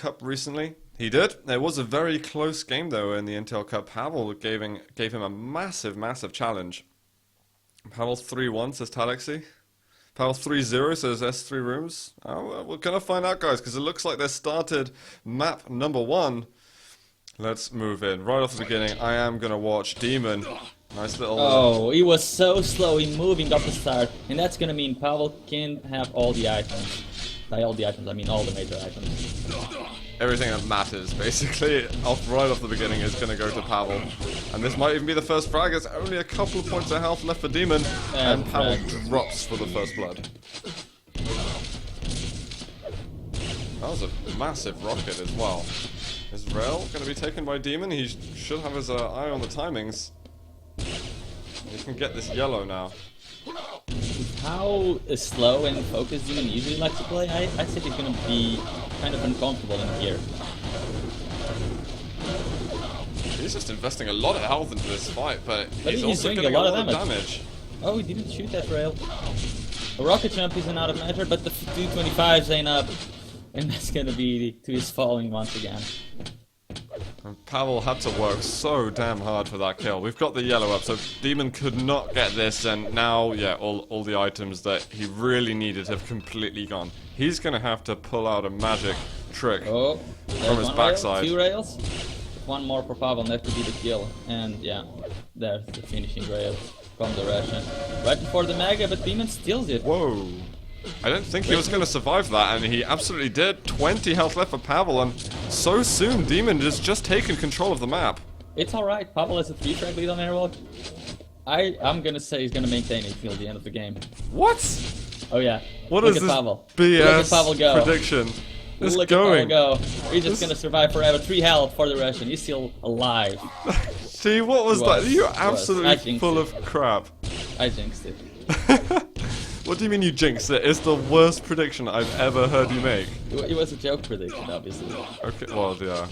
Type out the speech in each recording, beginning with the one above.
Cup recently? He did. It was a very close game though in the Intel Cup. Pavel gave him a massive challenge. Pavel's 3-1 says Talexi. Pavel's 3-0 says S3 Rooms. Oh, well, we're gonna find out, guys, because it looks like they started map number 1. Let's move in. Right off the beginning, I am gonna watch dem0n. Nice little... Oh, he was so slow in moving up the start, and that's gonna mean Pavel can have all the items. By all the items, I mean all the major items. Everything that matters, basically, right off the beginning is gonna go to Pavel. And this might even be the first frag. It's only a couple of points of health left for dem0n, and Pavel drops for the first blood. That was a massive rocket as well. Is Rail gonna be taken by dem0n? He should have his eye on the timings. He can get this yellow now. How slow and focused dem0n usually likes to play, I think he's gonna be kind of uncomfortable in here. He's just investing a lot of health into this fight, but he's also doing getting a lot of damage. Oh, he didn't shoot that rail. A rocket jump isn't out of measure, but the 225s ain't up. And that's gonna be to his falling once again. And Pavel had to work so damn hard for that kill. We've got the yellow up, so dem0n could not get this, and now, yeah, all the items that he really needed have completely gone. He's gonna have to pull out a magic trick from his backside. Rail, 2 rails. One more for Pavel, and that could be the kill. And yeah, there's the finishing rail from the Russian. Right before the Mega, but dem0n steals it. Whoa. I didn't think he was going to survive that, and he absolutely did. 20 health left for Pavel, and so soon dem0n has just taken control of the map. It's alright, Pavel has a 3-frag lead on Airwalk. I'm gonna say he's gonna maintain it till the end of the game. What? Oh yeah. What Look is at this Pavel. BS Look at Pavel go. prediction? It's Look going. at Pavel go. He's just gonna survive forever. 3 health for the Russian. He's still alive. See, what was that? You're absolutely full of crap. I jinxed it. What do you mean you jinxed it? It's the worst prediction I've ever heard you make. It was a joke prediction, obviously. Okay, well, yeah.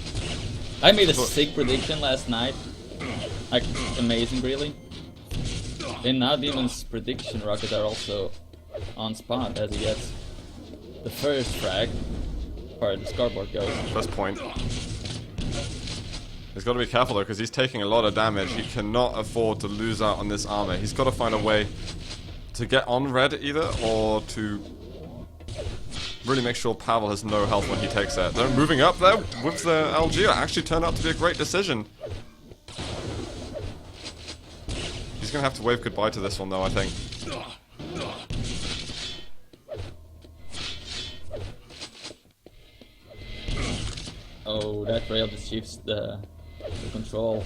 I made a sick prediction last night. Like, amazing, really. And now dem0n's prediction rockets are also on spot as he gets the first frag, as far as the scoreboard goes. First point. He's got to be careful though, because he's taking a lot of damage. He cannot afford to lose out on this armor. He's got to find a way to get on red either, or to really make sure Pavel has no health when he takes it. They're moving up there with the LG. It actually turned out to be a great decision. He's going to have to wave goodbye to this one though, I think. Oh, that rail just shifts the control.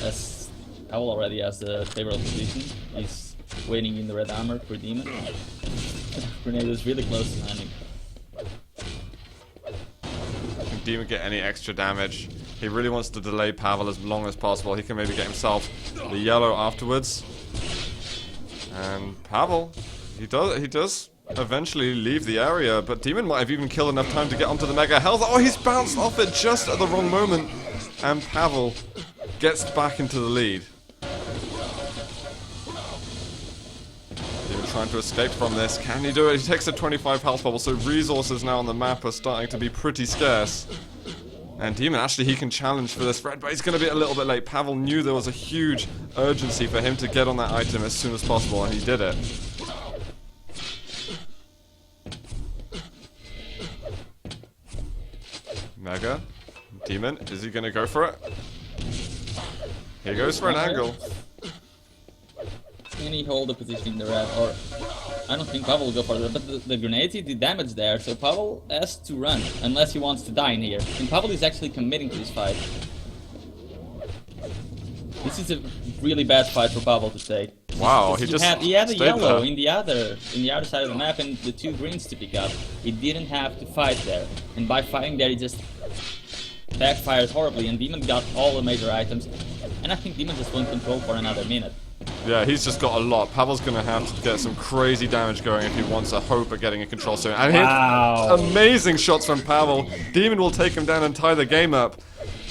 As Pavel already has the favorable position. He's waiting in the red armor for dem0n. Grenade was really close to landing. Can dem0n get any extra damage? He really wants to delay Pavel as long as possible. He can maybe get himself the yellow afterwards. And Pavel, he does eventually leave the area, but dem0n might have even killed enough time to get onto the mega health. Oh, he's bounced off it just at the wrong moment. And Pavel gets back into the lead. Trying to escape from this. Can he do it? He takes a 25 health bubble, so resources now on the map are starting to be pretty scarce. And dem0n, actually, he can challenge for this red, but he's going to be a little bit late. Pavel knew there was a huge urgency for him to get on that item as soon as possible, and he did it. Mega. dem0n, is he going to go for it? He goes for an angle. Can he hold the position in the red? Or I don't think Pavel will go for that, but the grenade did damage there, so Pavel has to run, unless he wants to die in here. And Pavel is actually committing to this fight. This is a really bad fight for Pavel to take. Wow, he had a yellow in the other side of the map and the 2 greens to pick up. He didn't have to fight there, and by fighting there he just backfired horribly, and dem0n got all the major items. And I think dem0n just won't control for another minute. Yeah, he's just got a lot. Pavel's going to have to get some crazy damage going if he wants a hope of getting a control soon. And wow. Amazing shots from Pavel. dem0n will take him down and tie the game up.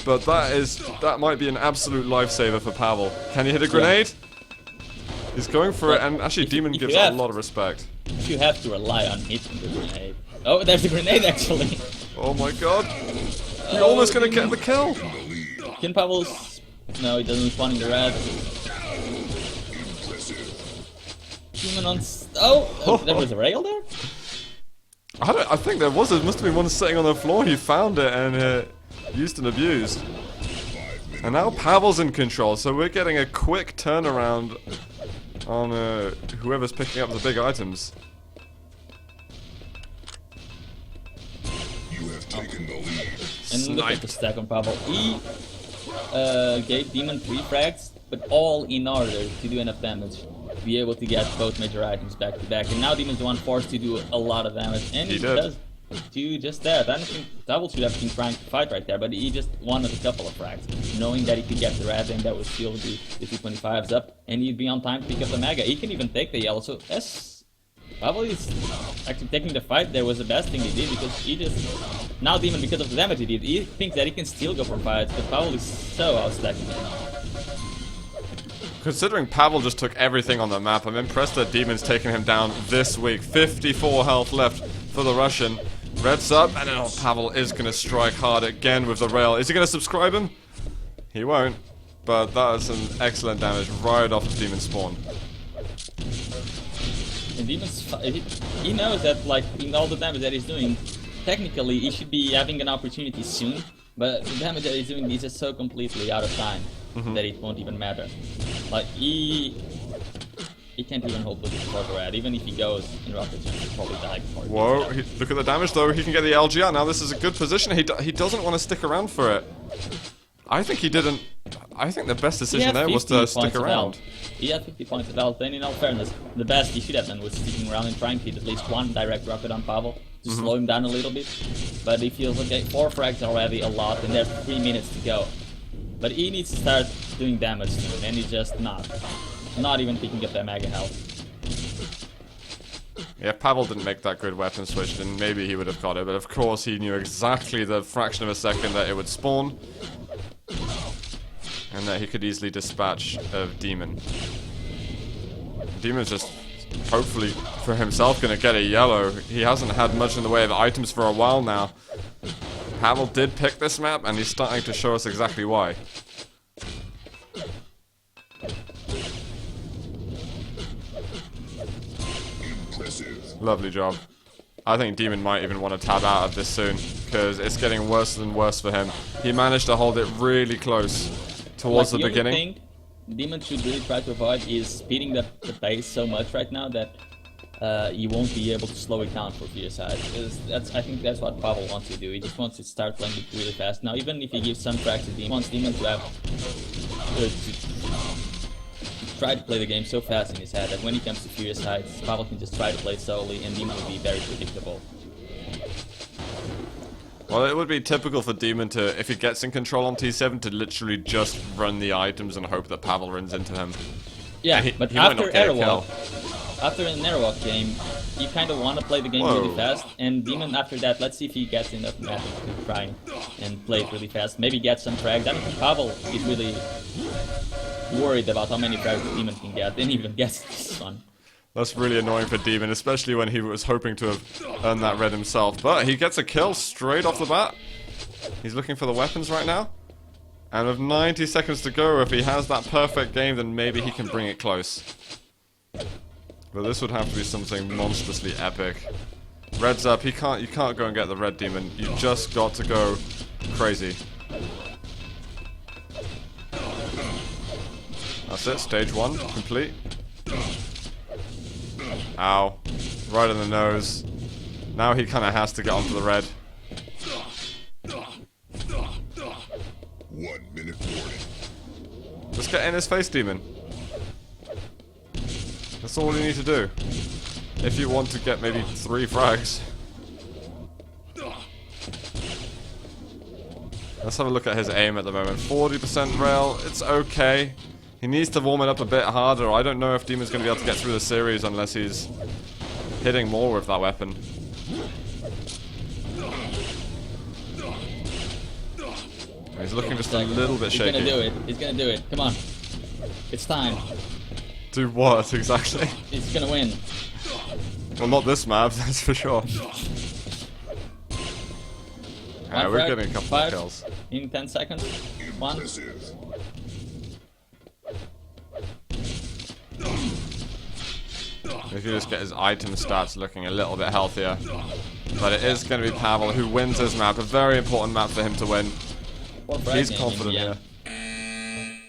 But that might be an absolute lifesaver for Pavel. Can he hit a grenade? Yeah. He's going for it, and actually dem0n gives it a lot of respect. You have to rely on hitting the grenade. Oh, there's a grenade actually. Oh my god. You're almost gonna get the kill. Can Pavel's... No, he doesn't spawn in the red. Demon on... Oh! There was a rail there? I think there was. There must have been one sitting on the floor. He found it and used and abused. And now Pavel's in control, so we're getting a quick turnaround on whoever's picking up the big items. You have taken the lead. And look at the stack on Pavel. He gave Demon 3 frags, but all in order to do enough damage to be able to get both major items back to back. And now Demon's the one forced to do a lot of damage, and he does do just that. I don't think Pavel should have been trying to fight right there, but he just wanted a couple of frags, knowing that he could get the red and that would still be the 225s up, and he'd be on time to pick up the mega. He can even take the yellow, so Pavel is actually taking the fight. There was the best thing he did, because he just... Now Demon, because of the damage he did, he thinks that he can still go for fights, but Pavel is so outstacking him. Considering Pavel just took everything on the map, I'm impressed that Demon's taking him down this week. 54 health left for the Russian. Red's up, and then Pavel is going to strike hard again with the rail. Is he going to subscribe him? He won't, but that is some excellent damage right off of Demon's spawn. And Demon's... He knows that, like, in all the damage that he's doing, technically he should be having an opportunity soon, but the damage that he's doing is just so completely out of time that it won't even matter. Like, he can't even hold looking for the red. Even if he goes in rocket jump, he'll probably die before he Whoa, look at the damage though. He can get the LG out. Now this is a good position. He doesn't want to stick around for it. I think he didn't... I think the best decision there was to stick around. He had 50 points of health, and in all fairness, the best he should have done was sticking around and trying to hit at least one direct rocket on Pavel to slow him down a little bit. But he feels, okay, 4 frags already a lot, and there's 3 minutes to go. But he needs to start doing damage soon, and he's just not even picking up that mega health. Yeah, if Pavel didn't make that good weapon switch, then maybe he would have got it. But of course, he knew exactly the fraction of a second that it would spawn, and that he could easily dispatch of Demon. Demon's just, hopefully for himself, going to get a yellow. He hasn't had much in the way of items for a while now. Pavel did pick this map, and he's starting to show us exactly why. Impressive. Lovely job. I think Demon might even want to tab out of this soon, because it's getting worse and worse for him. He managed to hold it really close towards the beginning. The only thing Demon should really try to avoid is speeding the pace so much right now that you won't be able to slow it down for PSI. I think that's what Pavel wants to do. He just wants to start playing it really fast. Now, even if he gives some tracks to Demon, he wants Demon to have to try to play the game so fast in his head that when he comes to Furious Heights, Pavel can just try to play slowly, and Demon will be very predictable. Well, it would be typical for Demon to, if he gets in control on T7, to literally just run the items and hope that Pavel runs into him. Yeah, but he after Airwalk, after an Airwalk game, you kind of want to play the game really fast, and Demon after that, let's see if he gets enough magic to try and play it really fast. Maybe get some frags. I don't think Pavel is really worried about how many frags the Demon can get, and even gets this one. That's really annoying for Demon, especially when he was hoping to have earned that red himself. But he gets a kill straight off the bat. He's looking for the weapons right now. And with 90 seconds to go, if he has that perfect game, then maybe he can bring it close. But this would have to be something monstrously epic. Red's up. You can't go and get the red Demon. You just got to go crazy. That's it. Stage 1 complete. Ow. Right in the nose. Now he kind of has to get onto the red. 1 minute warning. Just get in his face, Demon. That's all you need to do. If you want to get maybe 3 frags. Let's have a look at his aim at the moment. 40% rail. It's okay. He needs to warm it up a bit harder. I don't know if Demon's going to be able to get through the series unless he's hitting more with that weapon. He's looking just a little bit shaky. He's gonna do it. He's gonna do it. Come on. It's time. Do what, exactly? He's gonna win. Well, not this map, that's for sure. Yeah, One we're frag, getting a couple of 5 kills. in 10 seconds. 1. Impressive. If you just get his item stats looking a little bit healthier. But it is going to be Pavel who wins this map. A very important map for him to win. Or frag He's game confident in the here.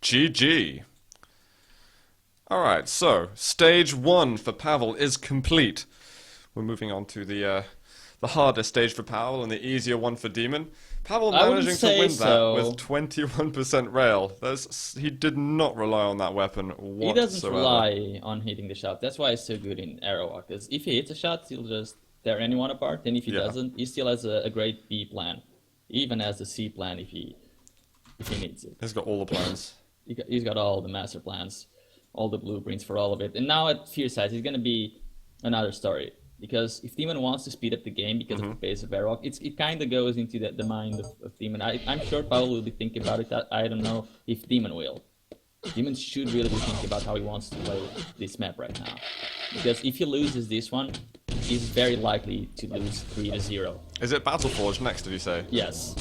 GG. Alright, so stage 1 for Pavel is complete. We're moving on to the hardest stage for Pavel and the easier one for dem0n. Pavel I wouldn't managing to say win so. that with 21% rail. He did not rely on that weapon whatsoever. He doesn't rely on hitting the shot. That's why he's so good in arrow walk. Because if he hits a shot, he'll just tear anyone apart. And if he doesn't, he still has a great B plan. He even has the C plan if he needs it. He's got all the plans. He's got all the master plans, all the blueprints for all of it. And now at Fierce Size, it's going to be another story. Because if dem0n wants to speed up the game because of the pace of arrow walk, it kind of goes into the mind of dem0n. I'm sure Pavel will be thinking about it. I don't know if dem0n will. dem0n should really be thinking about how he wants to play this map right now. Because if he loses this one, he's very likely to lose 3-0. Is it Battleforge next, did you say? Yes.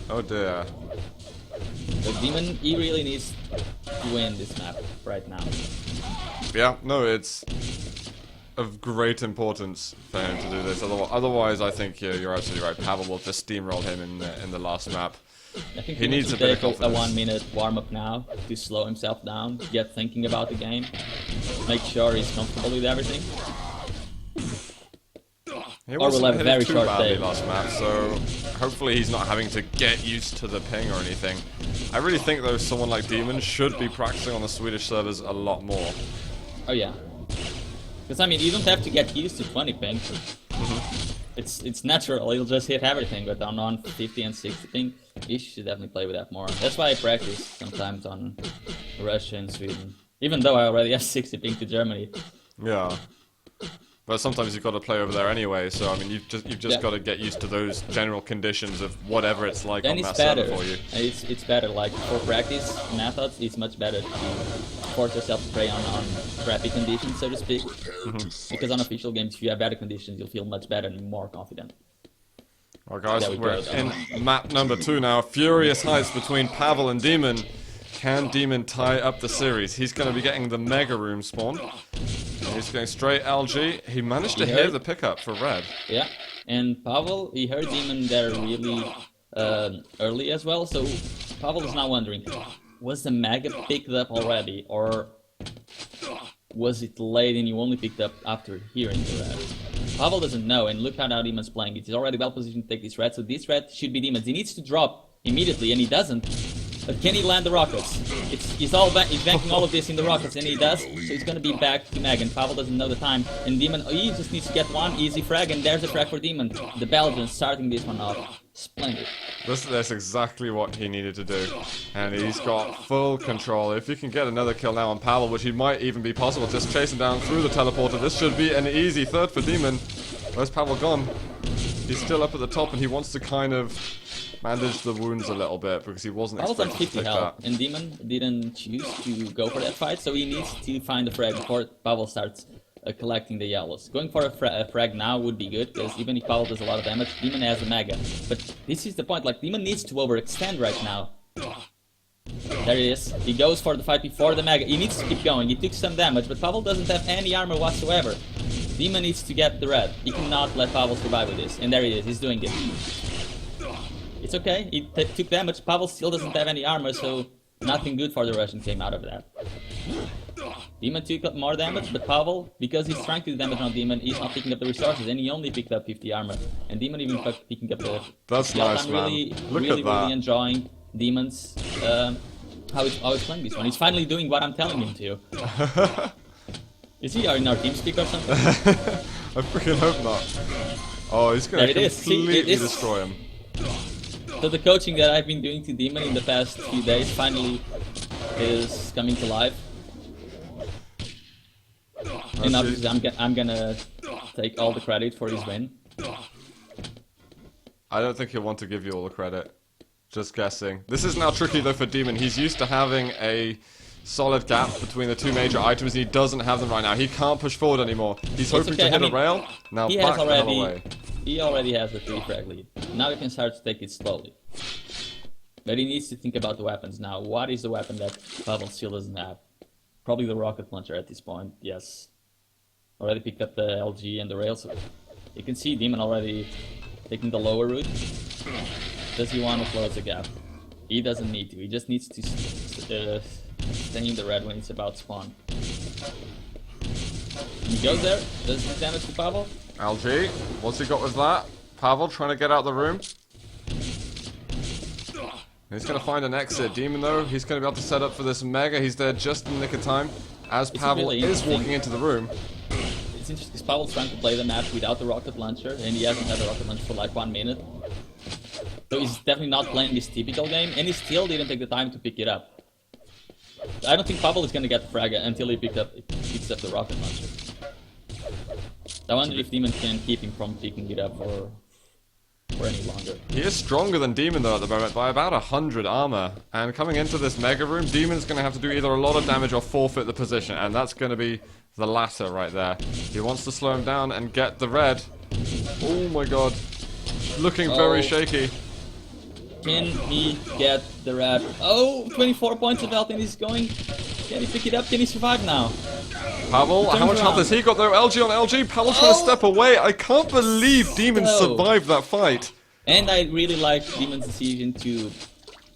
Oh dear. So dem0n, he really needs to win this map right now. Yeah, no, it's of great importance for him to do this. Otherwise, I think you're absolutely right. Pavel will just steamroll him in the last map. I think He needs a bit of take a confidence. 1 minute warm up now to slow himself down, get thinking about the game, make sure he's comfortable with everything. He Or wasn't we'll have a hitting very too short badly day. last map, so hopefully he's not having to get used to the ping or anything. I really think though someone like dem0n should be practicing on the Swedish servers a lot more. Oh yeah. Because I mean, you don't have to get used to 20 ping. It's natural, he'll just hit everything, but on 50 and 60 ping, you should definitely play with that more. That's why I practice sometimes on Russia and Sweden. Even though I already have 60 ping to Germany. Yeah. But sometimes you've got to play over there anyway, so I mean you've just got to get used to those general conditions of whatever it's like Then on it's that better. server for you. It's better, like for practice methods, it's much better to force yourself to play on crappy conditions, so to speak. Because on official games, if you have better conditions, you'll feel much better and more confident. Well guys, There we we're go, in map number 2 now. Furious heights between Pavel and dem0n. Can dem0n tie up the series? He's going to be getting the Mega Room spawn. He's going straight LG. He managed to hear the pickup for red. Yeah, and Pavel, he heard dem0n there really early as well, so Pavel is now wondering, was the Mega picked up already, or was it late and you only picked up after hearing the red? Pavel doesn't know, and look how now dem0n's playing. He's already well positioned to take this red, so this red should be dem0n's. He needs to drop immediately, and he doesn't. But can he land the rockets? He's banking all of this in the rockets, and he does. So he's gonna be back to Meg, and Pavel doesn't know the time. And dem0n, he just needs to get one easy frag, and there's a frag for dem0n. The Belgians starting this one off. Splendid. That's exactly what he needed to do. And he's got full control. If he can get another kill now on Pavel, which he might even be possible, just chasing down through the teleporter, this should be an easy third for dem0n. Where's Pavel gone? He's still up at the top, and he wants to kind of bandage the wounds a little bit because he wasn't Pavel's on expecting to 50 take health, that. and dem0n didn't choose to go for that fight, so he needs to find a frag before Pavel starts collecting the yellows. Going for a frag now would be good, because even if Pavel does a lot of damage, dem0n has a Mega. But this is the point, like, dem0n needs to overextend right now. There he is. He goes for the fight before the Mega. He needs to keep going. He took some damage, but Pavel doesn't have any armor whatsoever. dem0n needs to get the red. He cannot let Pavel survive with this. And there he is. He's doing it. It's okay. He took damage. Pavel still doesn't have any armor, so nothing good for the Russian came out of that. dem0n took more damage, but Pavel, because he's trying to do damage on dem0n, he's not picking up the resources, and he only picked up 50 armor. And dem0n even picking up the... That's yeah, nice, I'm man. really, Look really, at that. really enjoying dem0n's how he's playing this one. He's finally doing what I'm telling him to. Is he in our TeamSpeak or something? I freaking hope not. Oh, he's going There to it is. See, completely it is- destroy him. So the coaching that I've been doing to dem0n in the past few days finally is coming to life. And obviously I'm gonna take all the credit for his win. I don't think he'll want to give you all the credit. Just guessing. This is now tricky though for dem0n. He's used to having a solid gap between the two major items, and he doesn't have them right now. He can't push forward anymore. He's hoping okay, to hit I mean, a rail. Now He back has the hell away. already, he already has a 3 frag lead. Now he can start to take it slowly. But he needs to think about the weapons now. What is the weapon that Pavel still doesn't have? Probably the rocket launcher at this point, yes. Already picked up the LG and the rail, so you can see dem0n already taking the lower route. Does he want to close the gap? He doesn't need to, he just needs to stay in the red when it's about spawn. He goes there, does he damage to Pavel? LG, what's he got with that? Pavel trying to get out of the room. He's going to find an exit. dem0n, though, he's going to be able to set up for this mega. He's there just in the nick of time as Pavel really is walking into the room. It's interesting because Pavel's trying to play the map without the rocket launcher, and he hasn't had the rocket launcher for like 1 minute. So he's definitely not playing this typical game, and he still didn't take the time to pick it up. I don't think Pavel is going to get the frag until he picks up the rocket launcher. I wonder if dem0n can keep him from picking it up for any longer. He is stronger than dem0n, though, at the moment, by about 100 armor. And coming into this mega room, dem0n's going to have to do either a lot of damage or forfeit the position, and that's going to be the latter right there. He wants to slow him down and get the red. Oh my god. Looking very shaky. Can he get the red? Oh, 24 points of health and he's going. Can he pick it up? Can he survive now? Pavel, how much health has he got though? LG on LG. Pavel's trying to step away. I can't believe dem0n survived that fight. And I really like dem0n's decision to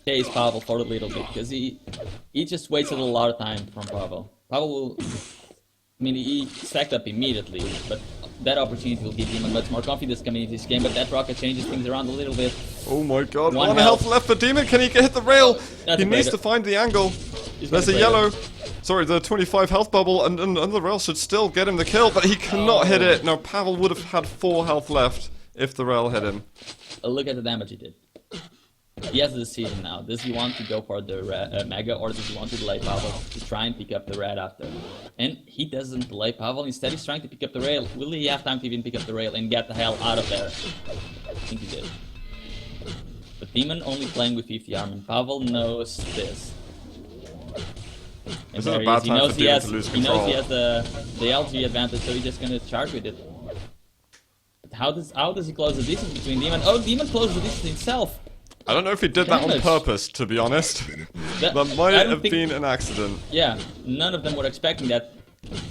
chase Pavel for a little bit, because he just wasted a lot of time from Pavel. Pavel will, I mean, he stacked up immediately, but that opportunity will give dem0n much more confidence coming into this game, but that rocket changes things around a little bit. Oh my god, one health left for dem0n. Can he hit the rail? He needs to find the angle. There's a yellow. Sorry, the 25 health bubble, and the rail should still get him the kill, but he cannot hit it. No, Pavel would have had 4 health left if the rail hit him. Look at the damage he did. He has a decision now. Does he want to go for the mega, or does he want to delay Pavel to try and pick up the red after? And he doesn't delay Pavel, instead he's trying to pick up the rail. Will he have time to even pick up the rail and get the hell out of there? I think he did. But dem0n only playing with 50 armor, and Pavel knows this. This is a bad time for dem0n to lose control. He knows he has the LG advantage, so he's just gonna charge with it. But how does he close the distance between dem0n? Oh, dem0n closed the distance himself! I don't know if he did that on purpose, to be honest. That might have been an accident. Yeah, none of them were expecting that.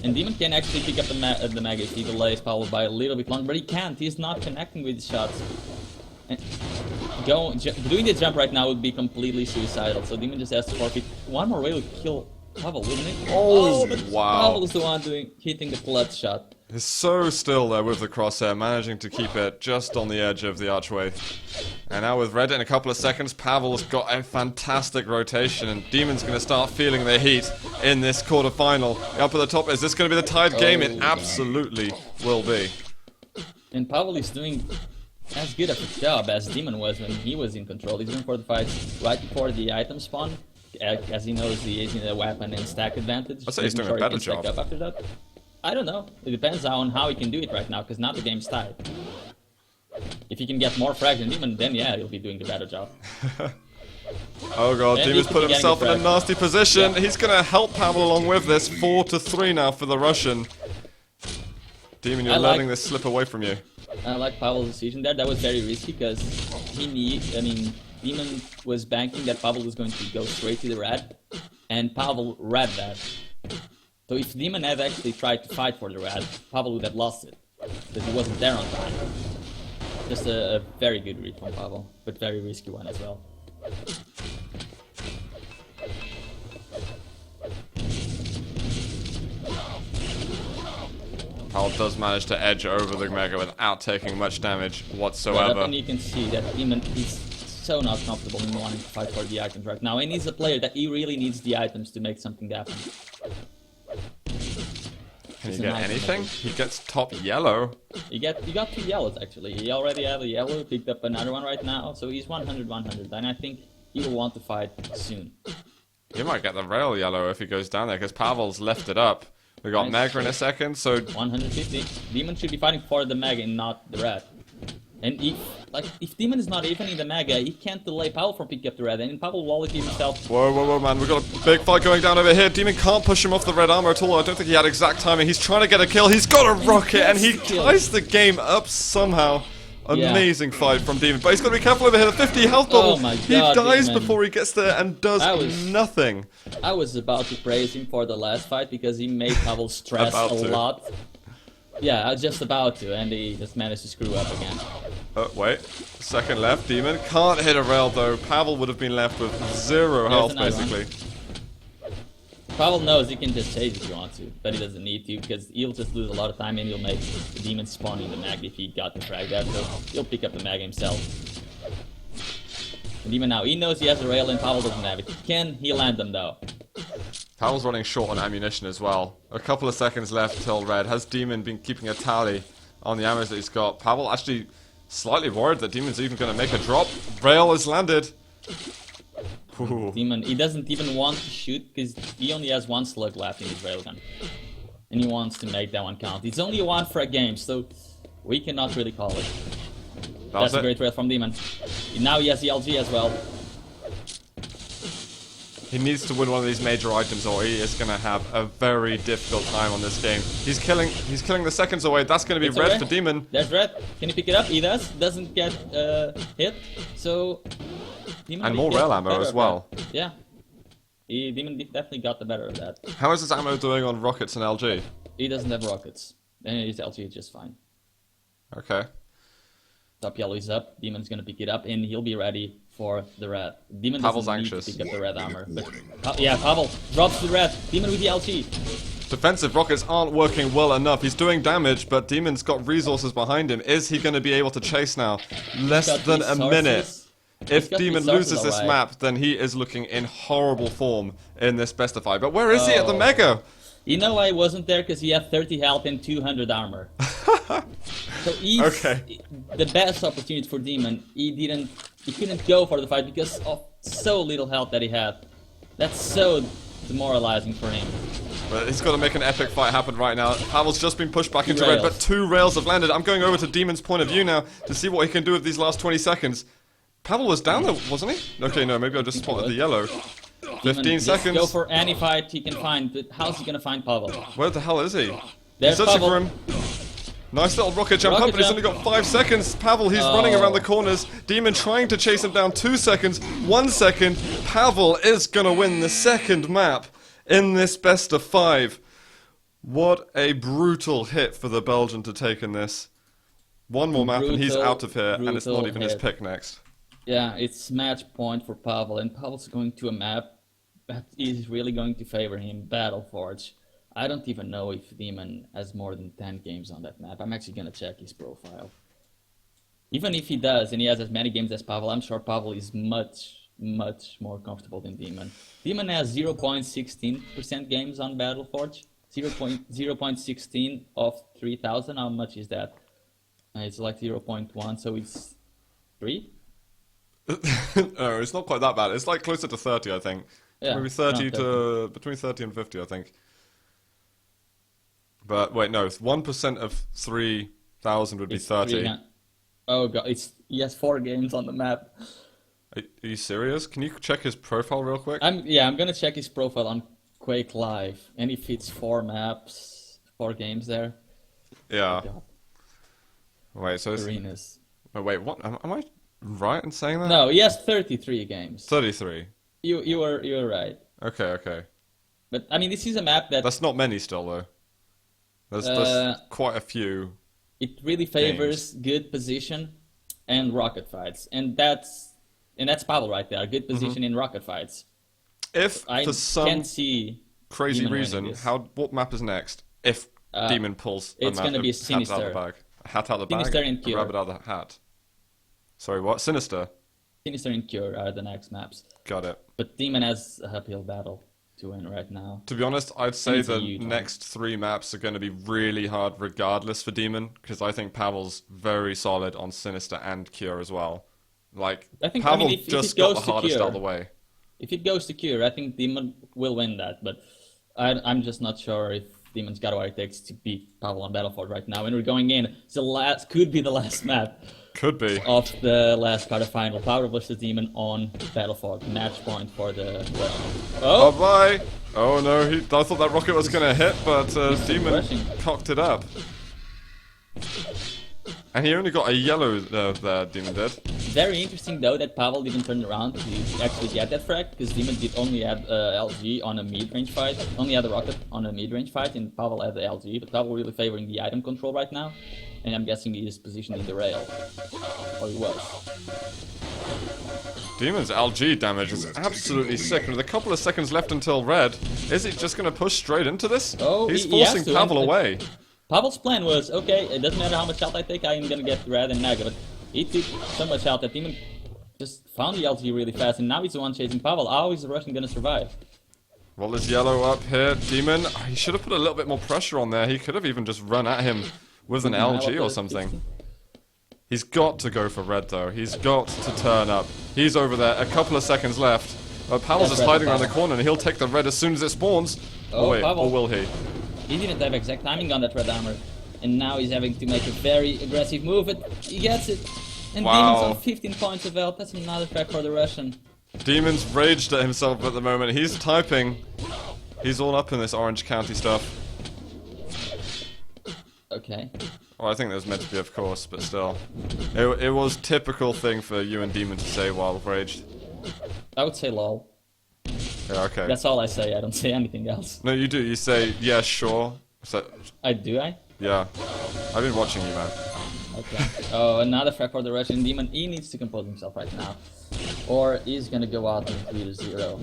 And dem0n can actually pick up the mega if he delays Pavel by a little bit longer, but he can't. He's not connecting with his shots. And doing the jump right now would be completely suicidal, so dem0n just has to forfeit. One more way would kill Pavel, wouldn't it? Oh, but wow. Pavel is the one hitting the clutch shot. He's so still there with the crosshair, managing to keep it just on the edge of the archway. And now with red in a couple of seconds, Pavel's got a fantastic rotation, and dem0n's going to start feeling the heat in this quarterfinal. Up at the top, is this going to be the tied game? It absolutely will be. And Pavel is doing as good of a job as dem0n was when he was in control. He's going for the fight right before the item spawn, as he knows he is in a weapon and stack advantage. I'd say he's doing a better job. Up after that. I don't know. It depends on how he can do it right now, because now the game's tied. If he can get more frags than dem0n, then yeah, he'll be doing the better job. Oh god, dem0n's put himself in a nasty position. Yeah. He's going to help Pavel along with this. 4-3 now for the Russian. dem0n, you're letting this slip away from you. I like Pavel's decision there. That was very risky, because dem0n was banking that Pavel was going to go straight to the red, and Pavel read that. So if dem0n had actually tried to fight for the red, Pavel would have lost it, because he wasn't there on time. Just a very good read from Pavel, but very risky one as well. Pavel does manage to edge over the mega without taking much damage whatsoever. And you can see that dem0n is so not comfortable in wanting to fight for the items right now, and he's a player that he really needs the items to make something happen. Can he get anything? He gets top yellow. You got 2 yellows actually. He already had a yellow, picked up another one right now, so he's 100-100, and I think he will want to fight soon. He might get the rail yellow if he goes down there, because Pavel's left it up. We got mega in a second, so 150. dem0n should be fighting for the mega and not the red. And if dem0n is not even in the mega, he can't delay Pavel from picking up the red, and Pavel will always give himself. Whoa, man, we've got a big fight going down over here. dem0n can't push him off the red armor at all. I don't think he had exact timing. He's trying to get a kill. He's got a rocket, and he ties the game up somehow. Amazing fight from Demon, but he's got to be careful over here. The 50 health bubble. Oh my He God, dies Demon. before he gets there and does nothing. I was about to praise him for the last fight because he made Pavel stress a About to. lot. Yeah, I was just about to, and he just managed to screw up again. Wait. Second left. Demon can't hit a rail though. Pavel would have been left with 0 health another one. basically. Pavel knows he can just chase if he wants to, but he doesn't need to because he'll just lose a lot of time and he'll make the Demon spawn in the mag if he got the frag there, so he'll pick up the mag himself. And Demon now, he knows he has a rail and Pavel doesn't have it. Can he land them though? Pavel's running short on ammunition as well. A couple of seconds left till red. Has Demon been keeping a tally on the ammo that he's got? Pavel actually slightly worried that Demon's even going to make a drop. Rail has landed. Ooh. Demon, he doesn't even want to shoot because he only has 1 slug left in his railgun. And he wants to make that one count. It's only 1 for a game, so we cannot really call it. That's a great rail from Demon. Now he has the LG as well. He needs to win one of these major items or he is going to have a very difficult time on this game. He's killing the seconds away. That's going to be red for Demon. There's red. Can he pick it up? He does. Doesn't get hit. So Demon And more rail ammo as well. Yeah. Demon definitely got the better of that. How is his ammo doing on rockets and LG? He doesn't have rockets. And his LG is just fine. Okay. Top yellow is up. Demon's gonna pick it up, and he'll be ready for the red. Demon Pavel's doesn't anxious. need to pick up the red armor. But, yeah, Pavel drops the red. Demon with the LG. Defensive rockets aren't working well enough. He's doing damage, but Demon's got resources behind him. Is he going to be able to chase now? Less than a minute. If got Demon resources, loses this alright. map, then he is looking in horrible form in this best of 5. But where is he at the Mega? You know why he wasn't there? Because he had 30 health and 200 armor. So he's Okay. the best opportunity for Demon. He couldn't go for the fight because of so little health that he had. That's so demoralizing for him. But he's got to make an epic fight happen right now. Pavel's just been pushed back into red, rails. but 2 rails have landed. I'm going over to Demon's point of view now to see what he can do with these last 20 seconds. Pavel was down there, wasn't he? Okay, no, maybe I just spotted the yellow. 15 Demon, seconds. Just go for any fight he can find, but how's he gonna find Pavel? Where the hell is he? There's He's searching Pavel. for him. Nice little rocket jump Rocket up, but he's jump. only got 5 seconds. Pavel, he's running around the corners. Demon trying to chase him down. 2 seconds. 1 second. Pavel is gonna win the second map in this best of 5. What a brutal hit for the Belgian to take in this. One more map and he's Brutal, out of here, and it's not brutal even his hit. pick next. Yeah, it's match point for Pavel, and Pavel's going to a map that is really going to favor him, Battleforge. I don't even know if Demon has more than 10 games on that map. I'm actually gonna check his profile. Even if he does, and he has as many games as Pavel, I'm sure Pavel is much, much more comfortable than Demon. Demon has 0.16% games on Battleforge. 0.16 of 3,000. How much is that? It's like 0.1, so it's 3? No, it's not quite that bad. It's like closer to 30, I think. Yeah, Maybe 30 around to between 30 and 50, I think. But wait, no, 1% of 3,000 would be It's 30. 300. Oh god, he has 4 games on the map. Are you serious? Can you check his profile real quick? I'm gonna check his profile on Quake Live, and if it's 4 maps, 4 games there. Yeah. God, Wait, so it's, arenas. oh, wait, what? Am I right in saying that? No, he has 33 games. 33. You were right. Okay. But I mean, this is a map that That's not many still, though. There's quite a few. it really favors good position and rocket fights, and that's Pavel right there. Good position in rocket fights. If I for some can't see crazy Demon winning reason, this. what map is next? If Demon pulls a it's map, gonna be a hat out of Sinister. the bag. A hat out of the Sinister bag? and A Cure. rabbit out of the hat. Sorry, what? Sinister. Sinister and Cure are the next maps. Got it. But Demon has a uphill battle to win right now. To be honest, I'd say It's a the huge one. next 3 maps are going to be really hard regardless for Demon, because I think Pavel's very solid on Sinister and Cure as well. Like, I think- Pavel if just it got the goes to hardest Cure- out of the way. If it goes to Cure, I think Demon will win that. But I'm just not sure if Demon's got what it takes to beat Pavel on Battlefield right now. And we're going in. It's could be the last map Could be. of the last quarterfinal. Pavel versus Demon on Battlefield. Match point for the Oh, Oh! bye! Oh no, I thought that rocket was going to hit, but Demon rushing. cocked it up. And he only got a yellow there, Demon did. Very interesting though that Pavel didn't turn around to actually get that frag, because Demon did only had LG on a mid-range fight, only had a rocket on a mid-range fight, and Pavel had the LG, but Pavel really favoring the item control right now, and I'm guessing he is positioned in the rail, or he was. Demon's LG damage is absolutely sick. With a couple of seconds left until red, is he just going to push straight into this? Oh, he's he has forcing to, Pavel away. Pavel's plan was, okay, it doesn't matter how much health I take, I am gonna get red and Naga, but he took so much health that Demon just found the LG really fast, and now he's the one chasing Pavel. How is the Russian gonna survive? Well, there's yellow up here. Demon, he should have put a little bit more pressure on there. He could have even just run at him with an LG or something. He's got to go for red, though. He's got to turn up. He's over there. A couple of seconds left. Pavel's just hiding around the corner, and he'll take the red as soon as it spawns. Oh, wait, Pavel. or will he? He didn't have exact timing on that red armor, and now he's having to make a very aggressive move, but he gets it. And Wow. Demon's on 15 points of health. That's another frag for the Russian. Demon's raged at himself at the moment. He's typing. He's all up in this Orange County stuff. Okay. Well, I think that was meant to be, of course, but still. It was typical thing for you and Demon to say while raged. I would say lol. Yeah, okay. That's all I say, I don't say anything else. No, you do. You say, yeah, sure. So, Do I? yeah. I've been watching you, man. Okay. Oh, another frag for the Russian Demon. He needs to compose himself right now, or he's gonna go out in 3-0.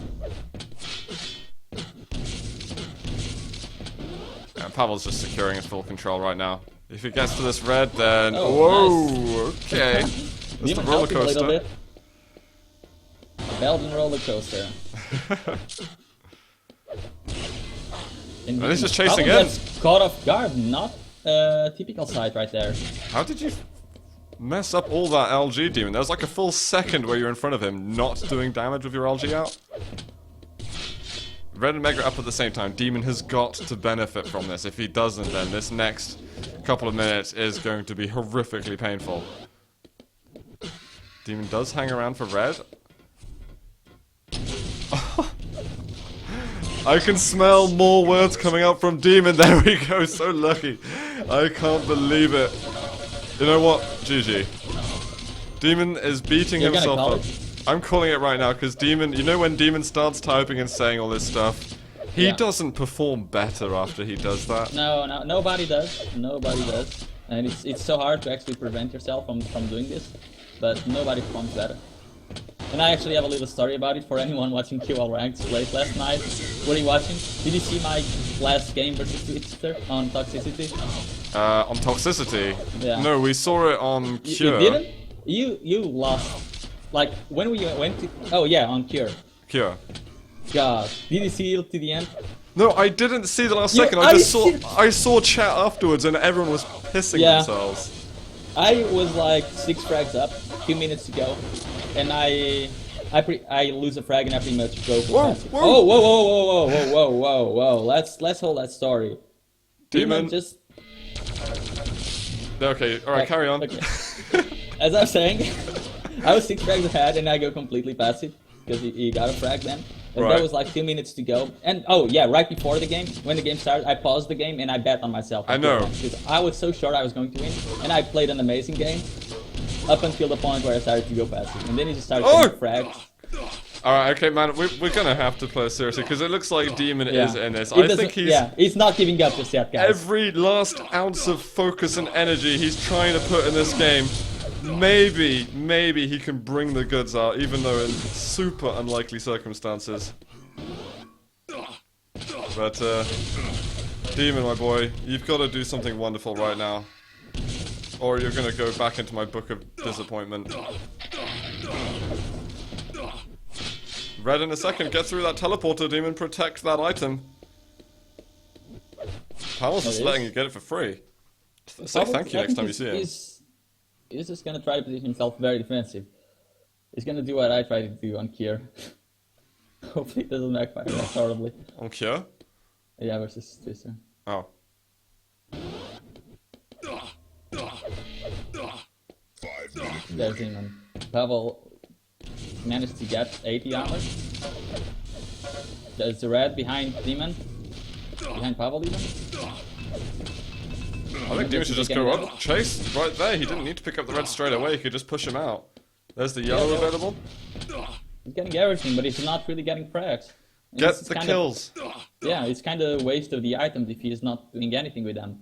Yeah, Pavel's just securing his full control right now. If he gets to this red, then... Oh, whoa! nice. Okay. That's the Demon roller helping a little coaster. bit. A Belgian roller coaster. And he's just chasing Pavel in. gets caught off guard, not typical side right there. How did you mess up all that LG, Demon? There was like a full second where you're in front of him, not doing damage with your LG out. Red and Mega up at the same time. Demon has got to benefit from this. If he doesn't, then this next couple of minutes is going to be horrifically painful. Demon does hang around for red. I can smell more words coming out from Demon. There we go. So lucky. I can't believe it. You know what? GG. Demon is beating You're himself gonna call up. I'm calling it right now because Demon, you know when Demon starts typing and saying all this stuff, he doesn't perform better after he does that. No, nobody does. Nobody does. And it's so hard to actually prevent yourself from doing this, but nobody performs better. And I actually have a little story about it for anyone watching QL Ranked plays last night. Were you watching? Did you see my last game versus Twister on Toxicity? On Toxicity? Yeah. No, we saw it on Cure. You didn't? You lost. Like, when we went to... Oh yeah, on Cure. Cure. God. Did you see it to the end? No, I didn't see the last Yeah, second. I saw chat afterwards and everyone was pissing themselves. I was like 6 frags up, 2 minutes to go, and I lose a frag and I pretty much go for passive. whoa. Oh, whoa. Let's hold that story. Demon. Just... Okay, alright, carry on. Okay. As I was saying, I was 6 frags ahead and I go completely passive, because he got a frag then. And Right. there was like 2 minutes to go. And oh yeah, right before the game, when the game started, I paused the game and I bet on myself. I know. Because I was so sure I was going to win. And I played an amazing game. Up until the point where I started to go passive. And then he just started taking frags. Alright, okay, man, we're gonna have to play seriously, because it looks like Demon is in this. He I doesn't- think he's... Yeah, he's not giving up just yet, guys. Every last ounce of focus and energy he's trying to put in this game. Maybe he can bring the goods out, even though in super unlikely circumstances. But, Demon, my boy, you've got to do something wonderful right now. Or you're gonna go back into my book of disappointment. Red in a second, get through that teleporter, Demon, protect that item. Pavel's just letting you get it for free. Say thank you next time you see him. He's just gonna try to position himself very defensive. He's gonna do what I tried to do on Kier. Hopefully it doesn't backfire that horribly. On Cure? Yeah, versus Twister. Oh. 5 minutes. There's him, and Pavel managed to get 80 armor. There's the red behind Demon. Behind Pavel even. I think Demon should just go up, chase right there. He didn't need to pick up the red straight away. He could just push him out. There's the yellow available. He's getting everything, but he's not really getting frags. Get the kills. Yeah, it's kind of a waste of the items if he's not doing anything with them.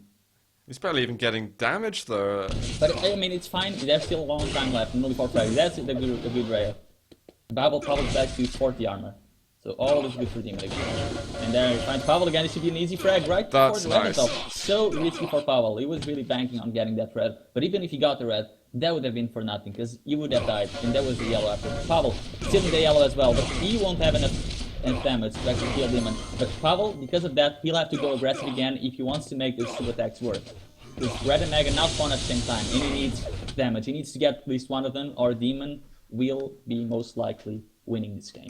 He's barely even getting damage though. But I mean, it's fine. There's still a long time left. Only 4 frags. That's the good rail. Pavel travels back to 40 armor. So all is good for Demon again. And there he finds Pavel again. It should be an easy frag right That's before the nice. red top. So risky for Pavel. He was really banking on getting that red. But even if he got the red, that would have been for nothing, because you would have died. And that was the yellow after. Pavel still in the yellow as well, but he won't have enough damage to actually kill Demon. But Pavel, because of that, he'll have to go aggressive again if he wants to make those 2 attacks work. Because Red and Mega now spawn at the same time, and he needs damage. He needs to get at least one of them, or Demon will be most likely winning this game.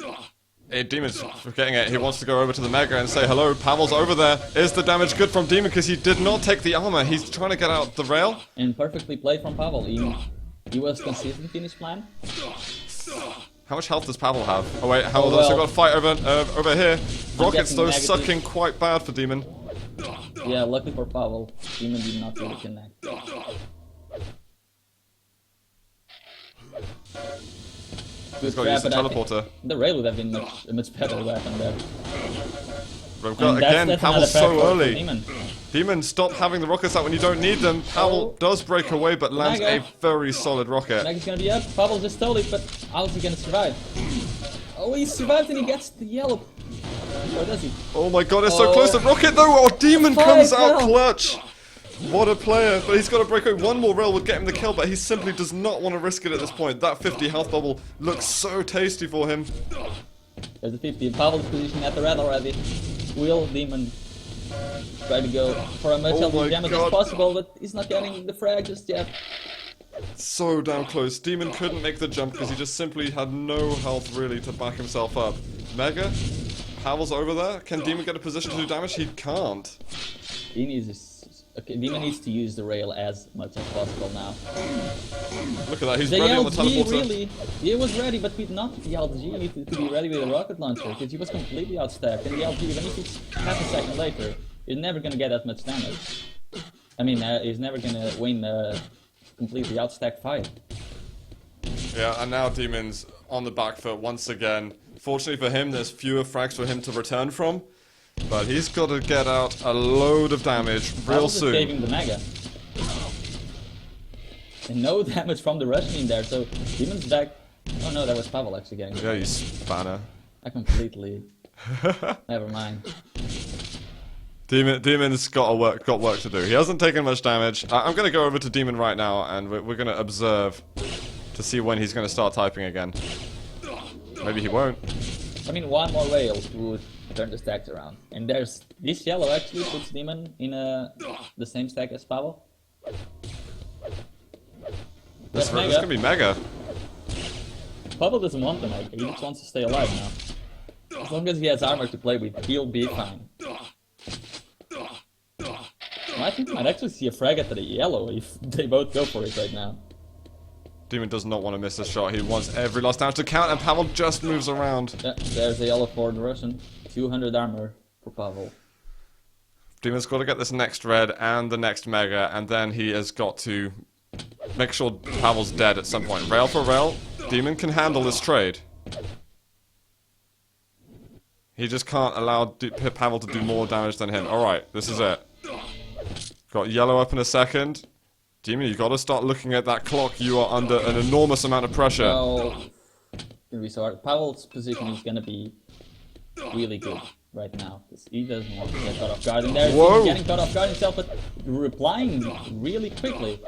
Hey, Demon's forgetting it. He wants to go over to the Mega and say hello. Pavel's over there. Is the damage good from Demon? Because he did not take the armor. He's trying to get out the rail. And perfectly played from Pavel. He was consistent in his plan. How much health does Pavel have? Oh wait, how old? So we've got a fight over here. Rockets though negative. sucking quite bad for Demon. Yeah, luckily for Pavel, Demon did not really connect. He's got to use the teleporter. The rail would have been a much better weapon there. We've got, And again, that's Pavel's another so frag for early. Demon. Demon, stop having the rockets out when you don't need them. Pavel does break away, but lands a Mega. very solid rocket. Mega's gonna be up. Pavel just stole it, but how is he gonna survive? Oh, he survived and he gets the yellow. Or does he? Oh my god, it's so close. The rocket though! Oh, Demon comes out Pavel. clutch! What a player, but he's got to break away. One more rail would get him the kill, but he simply does not want to risk it at this point. That 50 health bubble looks so tasty for him. There's the 50. Pavel's position at the red already. Will Demon try to go for a much Oh healthy my damage God. as possible, but he's not getting the frag just yet. So damn close. Demon couldn't make the jump because he just simply had no health really to back himself up. Mega, Pavel's over there. Can Demon get a position to do damage? He can't. He needs okay, Demon needs to use the rail as much as possible now. Look at that, he's The ready on the LG teleporter. really, he was ready, but with not the LG, he needed to be ready with a rocket launcher, because he was completely outstacked, and the LG, even if it's half a second later, you're never gonna get that much damage. I mean, he's never gonna win a completely outstacked fight. Yeah, and now Demon's on the back foot once again. Fortunately for him, there's fewer frags for him to return from. But he's got to get out a load of damage real Pavel's soon. saving the Mega. And no damage from the Russian in there, so Demon's back. Oh no, that was Pavel actually getting it. Yeah, you spanner. I completely... Never mind. Demon's got work to do. He hasn't taken much damage. I'm going to go over to Demon right now, and we're going to observe to see when he's going to start typing again. Maybe he won't. I mean, one more rail would turn the stacks around. And there's this yellow actually puts Demon in the same stack as Pavel. This That's is going to be Mega. Pavel doesn't want the Mega, he just wants to stay alive now. As long as he has armor to play with, he'll be fine. I think we might actually see a frag at the yellow if they both go for it right now. Demon does not want to miss a shot. He wants every last damage to count, and Pavel just moves around. Yeah, there's the yellow for the Russian. 200 armor for Pavel. Demon's got to get this next red and the next Mega, and then he has got to make sure Pavel's dead at some point. Rail for rail, Demon can handle this trade. He just can't allow Pavel to do more damage than him. Alright, this is it. Got yellow up in a second. Demon, you gotta start looking at that clock. You are under an enormous amount of pressure. So, it's gonna be so hard. Pavel's position is gonna be really good right now. He doesn't want to get caught off guard. And there's Whoa. Demon getting caught off guard himself, but replying really quickly.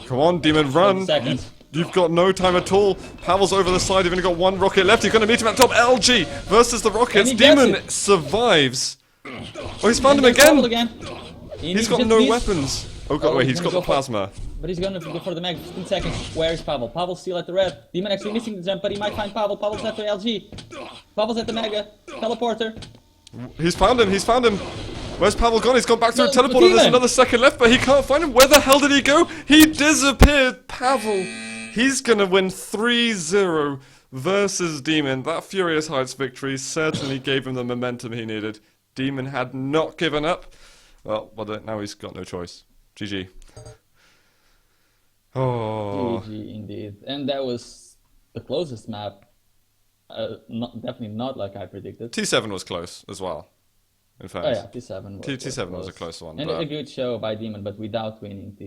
Come on, Demon, run! Seconds. You've got no time at all. Pavel's over the side. You've only got one rocket left. You're gonna meet him at top. LG versus the rockets. And he gets Demon it. survives. Oh, he's found him And there's Pavel again. He's got just no these- weapons. Oh god, wait, he's gonna got the go for- plasma. But he's gonna go for the mag. 15 seconds. Where is Pavel? Pavel's still at the red. Demon actually missing the jump, but he might find Pavel. Pavel's at the LG. Pavel's at the Mega. Teleporter. He's found him. He's found him. Where's Pavel gone? He's gone back through a No, teleporter. There's Demon. another second left, but he can't find him. Where the hell did he go? He disappeared. Pavel. He's gonna win 3-0 versus Demon. That Furious Heights victory certainly gave him the momentum he needed. Demon had not given up. Well, but now he's got no choice. GG. Oh. GG indeed. And that was the closest map. Definitely not like I predicted. T7 was close as well. In fact. Oh yeah, T7 was T7 was a close. close one. And but... a good show by dem0n, but without winning T7.